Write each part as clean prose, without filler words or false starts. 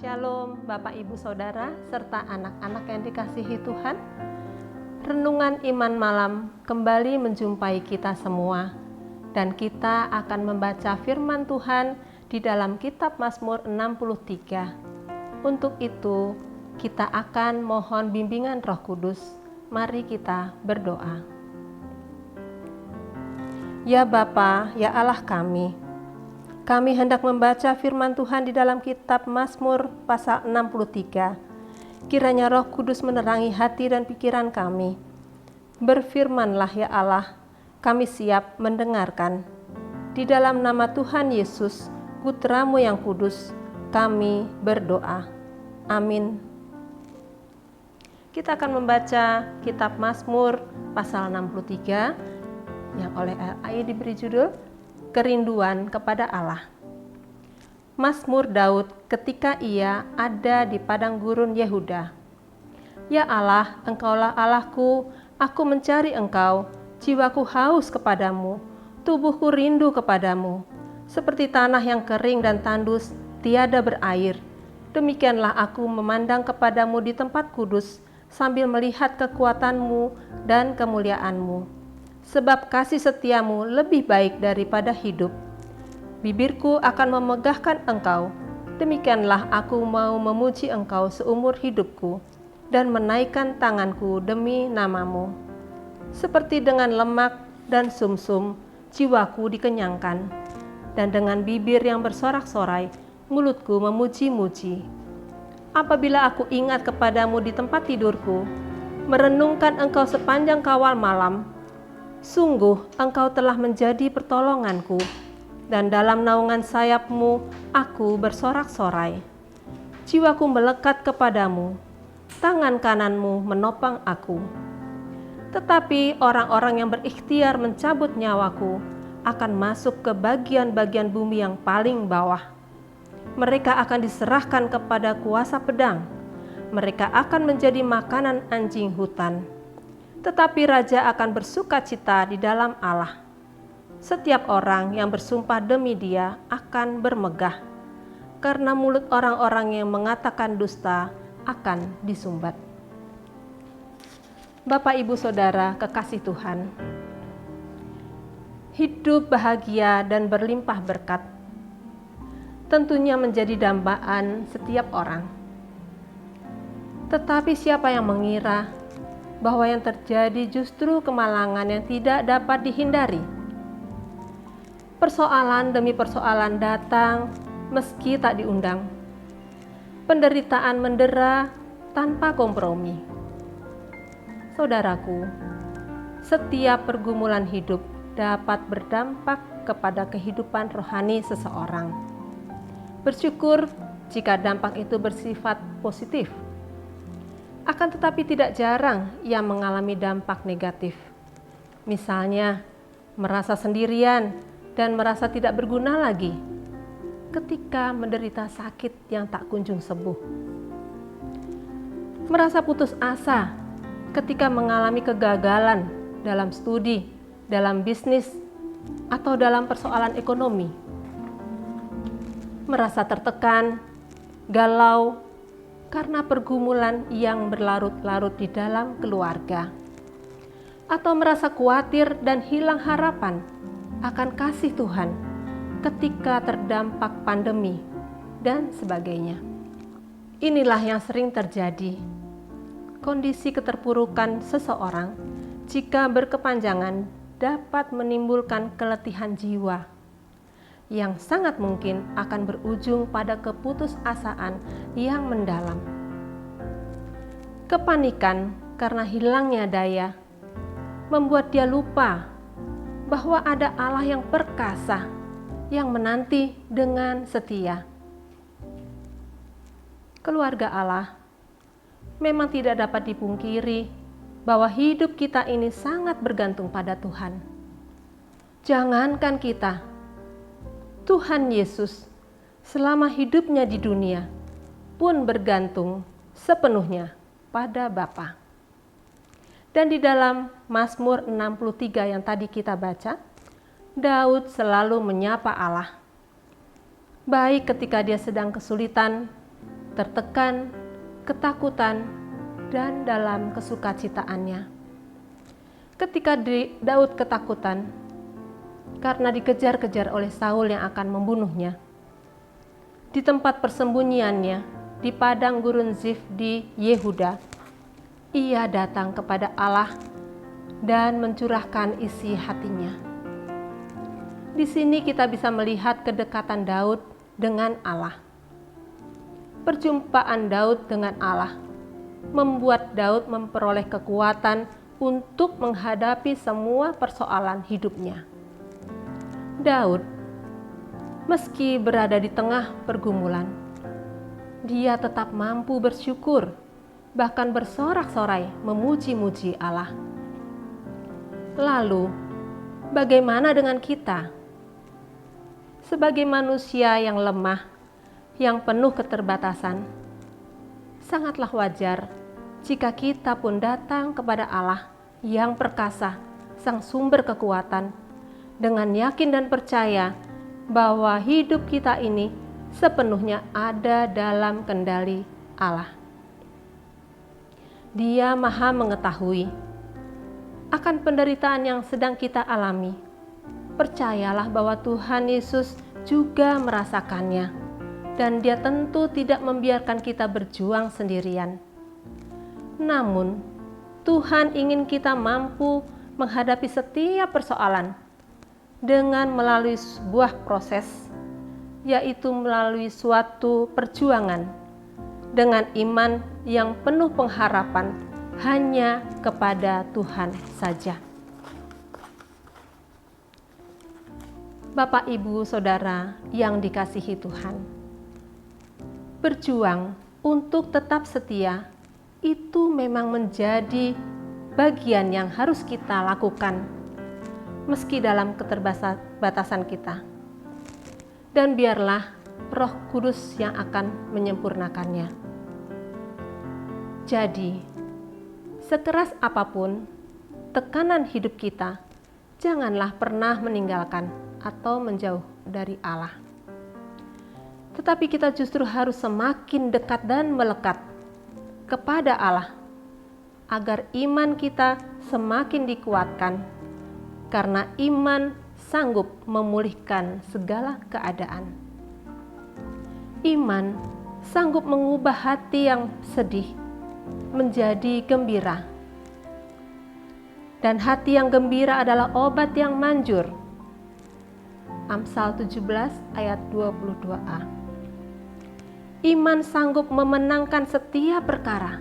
Shalom Bapak Ibu Saudara serta anak-anak yang dikasihi Tuhan. Renungan Iman Malam kembali menjumpai kita semua, dan kita akan membaca firman Tuhan di dalam kitab Mazmur 63. Untuk itu kita akan mohon bimbingan Roh Kudus. Mari kita berdoa. Ya Bapa, ya Allah kami hendak membaca firman Tuhan di dalam kitab Mazmur pasal 63. Kiranya Roh Kudus menerangi hati dan pikiran kami. Berfirmanlah ya Allah, kami siap mendengarkan. Di dalam nama Tuhan Yesus, Putra-Mu yang kudus, kami berdoa. Amin. Kita akan membaca kitab Mazmur pasal 63 yang oleh LAI diberi judul Kerinduan kepada Allah. Mazmur Daud ketika ia ada di padang gurun Yehuda. Ya Allah, Engkaulah Allahku, aku mencari Engkau, jiwaku haus kepadamu, tubuhku rindu kepadamu. Seperti tanah yang kering dan tandus, tiada berair. Demikianlah aku memandang kepadamu di tempat kudus, sambil melihat kekuatanmu dan kemuliaanmu. Sebab kasih setiamu lebih baik daripada hidup. Bibirku akan memegahkan Engkau. Demikianlah aku mau memuji Engkau seumur hidupku dan menaikkan tanganku demi namamu. Seperti dengan lemak dan sumsum, jiwaku dikenyangkan, dan dengan bibir yang bersorak-sorai, mulutku memuji-muji. Apabila aku ingat kepadamu di tempat tidurku, merenungkan Engkau sepanjang kawal malam, sungguh Engkau telah menjadi pertolonganku, dan dalam naungan sayap-Mu aku bersorak-sorai. Jiwaku melekat kepadamu, tangan kanan-Mu menopang aku. Tetapi orang-orang yang berikhtiar mencabut nyawaku akan masuk ke bagian-bagian bumi yang paling bawah. Mereka akan diserahkan kepada kuasa pedang. Mereka akan menjadi makanan anjing hutan. Tetapi raja akan bersukacita di dalam Allah. Setiap orang yang bersumpah demi Dia akan bermegah, karena mulut orang-orang yang mengatakan dusta akan disumbat. Bapak, Ibu, Saudara, kekasih Tuhan, hidup bahagia dan berlimpah berkat tentunya menjadi dambaan setiap orang. Tetapi siapa yang mengira bahwa yang terjadi justru kemalangan yang tidak dapat dihindari? Persoalan demi persoalan datang meski tak diundang. Penderitaan mendera tanpa kompromi. Saudaraku, setiap pergumulan hidup dapat berdampak kepada kehidupan rohani seseorang. Bersyukur jika dampak itu bersifat positif. Akan tetapi tidak jarang ia mengalami dampak negatif. Misalnya, merasa sendirian dan merasa tidak berguna lagi ketika menderita sakit yang tak kunjung sembuh. Merasa putus asa ketika mengalami kegagalan dalam studi, dalam bisnis, atau dalam persoalan ekonomi. Merasa tertekan, galau, karena pergumulan yang berlarut-larut di dalam keluarga, atau merasa khawatir dan hilang harapan akan kasih Tuhan ketika terdampak pandemi dan sebagainya. Inilah yang sering terjadi, kondisi keterpurukan seseorang jika berkepanjangan dapat menimbulkan keletihan jiwa yang sangat mungkin akan berujung pada keputusasaan yang mendalam. Kepanikan karena hilangnya daya membuat dia lupa bahwa ada Allah yang perkasa yang menanti dengan setia. Keluarga Allah, memang tidak dapat dipungkiri bahwa hidup kita ini sangat bergantung pada Tuhan. Jangankan kita, Tuhan Yesus selama hidupnya di dunia pun bergantung sepenuhnya pada Bapa. Dan di dalam Mazmur 63 yang tadi kita baca, Daud selalu menyapa Allah. Baik ketika dia sedang kesulitan tertekan, ketakutan, dan dalam kesukacitaannya. Ketika Daud ketakutan karena dikejar-kejar oleh Saul yang akan membunuhnya, di tempat persembunyiannya di padang gurun Zif di Yehuda, ia datang kepada Allah dan mencurahkan isi hatinya. Di sini kita bisa melihat kedekatan Daud dengan Allah. Perjumpaan Daud dengan Allah membuat Daud memperoleh kekuatan untuk menghadapi semua persoalan hidupnya. Daud, meski berada di tengah pergumulan, dia tetap mampu bersyukur, bahkan bersorak-sorai memuji-muji Allah. Lalu, bagaimana dengan kita? Sebagai manusia yang lemah, yang penuh keterbatasan, sangatlah wajar jika kita pun datang kepada Allah yang perkasa, Sang sumber kekuatan, dengan yakin dan percaya bahwa hidup kita ini sepenuhnya ada dalam kendali Allah. Dia Maha mengetahui akan penderitaan yang sedang kita alami. Percayalah bahwa Tuhan Yesus juga merasakannya, dan Dia tentu tidak membiarkan kita berjuang sendirian. Namun, Tuhan ingin kita mampu menghadapi setiap persoalan dengan melalui sebuah proses, yaitu melalui suatu perjuangan dengan iman yang penuh pengharapan hanya kepada Tuhan saja. Bapak, Ibu, Saudara yang dikasihi Tuhan, berjuang untuk tetap setia itu memang menjadi bagian yang harus kita lakukan meski dalam keterbatasan kita. Dan biarlah Roh Kudus yang akan menyempurnakannya. Jadi, sekeras apapun tekanan hidup kita, janganlah pernah meninggalkan atau menjauh dari Allah. Tetapi kita justru harus semakin dekat dan melekat kepada Allah, agar iman kita semakin dikuatkan, karena iman sanggup memulihkan segala keadaan. Iman sanggup mengubah hati yang sedih menjadi gembira. Dan hati yang gembira adalah obat yang manjur. Amsal 17 ayat 22a. Iman sanggup memenangkan setiap perkara.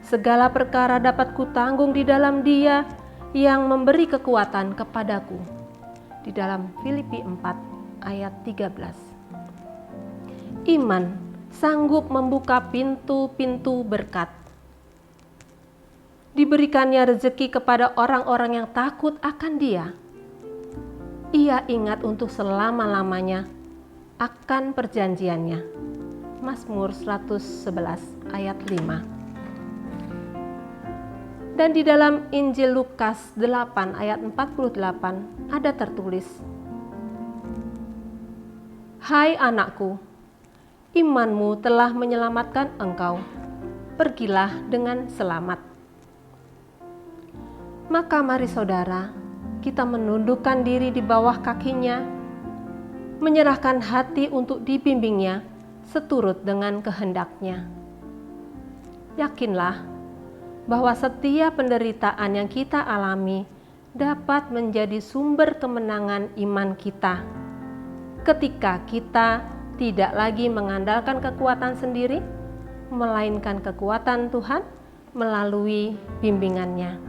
Segala perkara dapat kutanggung di dalam Dia yang memberi kekuatan kepadaku. Di dalam Filipi 4 ayat 13. Iman sanggup membuka pintu-pintu berkat. Diberikannya rezeki kepada orang-orang yang takut akan Dia. Ia ingat untuk selama-lamanya akan perjanjiannya. Mazmur 111 ayat 5. Dan di dalam Injil Lukas 8 ayat 48 ada tertulis, "Hai anakku, imanmu telah menyelamatkan engkau. Pergilah dengan selamat." Maka mari saudara, kita menundukkan diri di bawah kakinya, menyerahkan hati untuk dibimbingnya seturut dengan kehendaknya. Yakinlah bahwa setiap penderitaan yang kita alami dapat menjadi sumber kemenangan iman kita ketika kita tidak lagi mengandalkan kekuatan sendiri, melainkan kekuatan Tuhan melalui bimbingannya.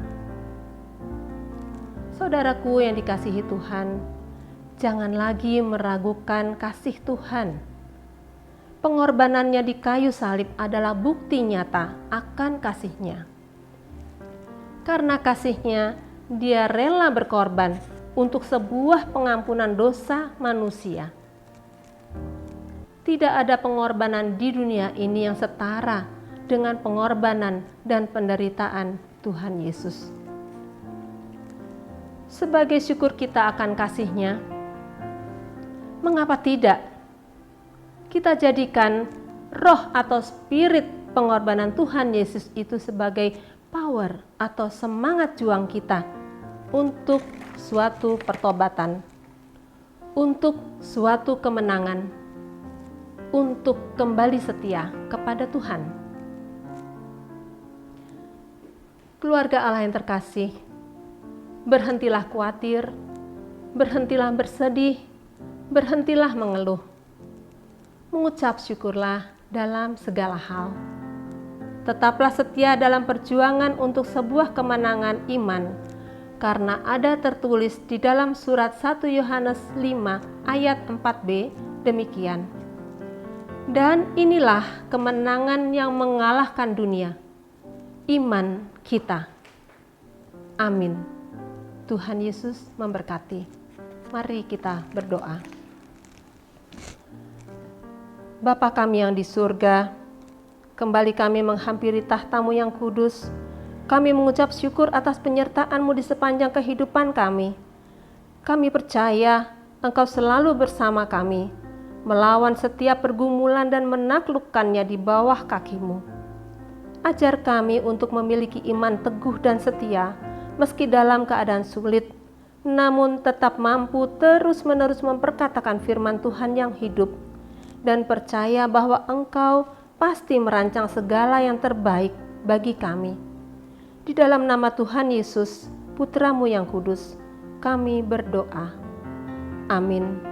Saudaraku yang dikasihi Tuhan, jangan lagi meragukan kasih Tuhan. Pengorbanannya di kayu salib adalah bukti nyata akan kasih-Nya. Karena kasih-Nya, Dia rela berkorban untuk sebuah pengampunan dosa manusia. Tidak ada pengorbanan di dunia ini yang setara dengan pengorbanan dan penderitaan Tuhan Yesus. Sebagai syukur kita akan kasih-Nya, mengapa tidak kita jadikan roh atau spirit pengorbanan Tuhan Yesus itu sebagai power atau semangat juang kita untuk suatu pertobatan, untuk suatu kemenangan, untuk kembali setia kepada Tuhan. Keluarga Allah yang terkasih, berhentilah khawatir, berhentilah bersedih, berhentilah mengeluh. Mengucap syukurlah dalam segala hal. Tetaplah setia dalam perjuangan untuk sebuah kemenangan iman, karena ada tertulis di dalam surat 1 Yohanes 5 ayat 4b demikian. Dan inilah kemenangan yang mengalahkan dunia, iman kita. Amin. Tuhan Yesus memberkati. Mari kita berdoa. Bapa kami yang di surga, kembali kami menghampiri tahta-Mu yang kudus. Kami mengucap syukur atas penyertaan-Mu di sepanjang kehidupan kami. Kami percaya Engkau selalu bersama kami, melawan setiap pergumulan dan menaklukkannya di bawah kaki-Mu. Ajar kami untuk memiliki iman teguh dan setia, meski dalam keadaan sulit, namun tetap mampu terus-menerus memperkatakan firman Tuhan yang hidup, dan percaya bahwa Engkau pasti merancang segala yang terbaik bagi kami. Di dalam nama Tuhan Yesus, Putra-Mu yang kudus, kami berdoa. Amin.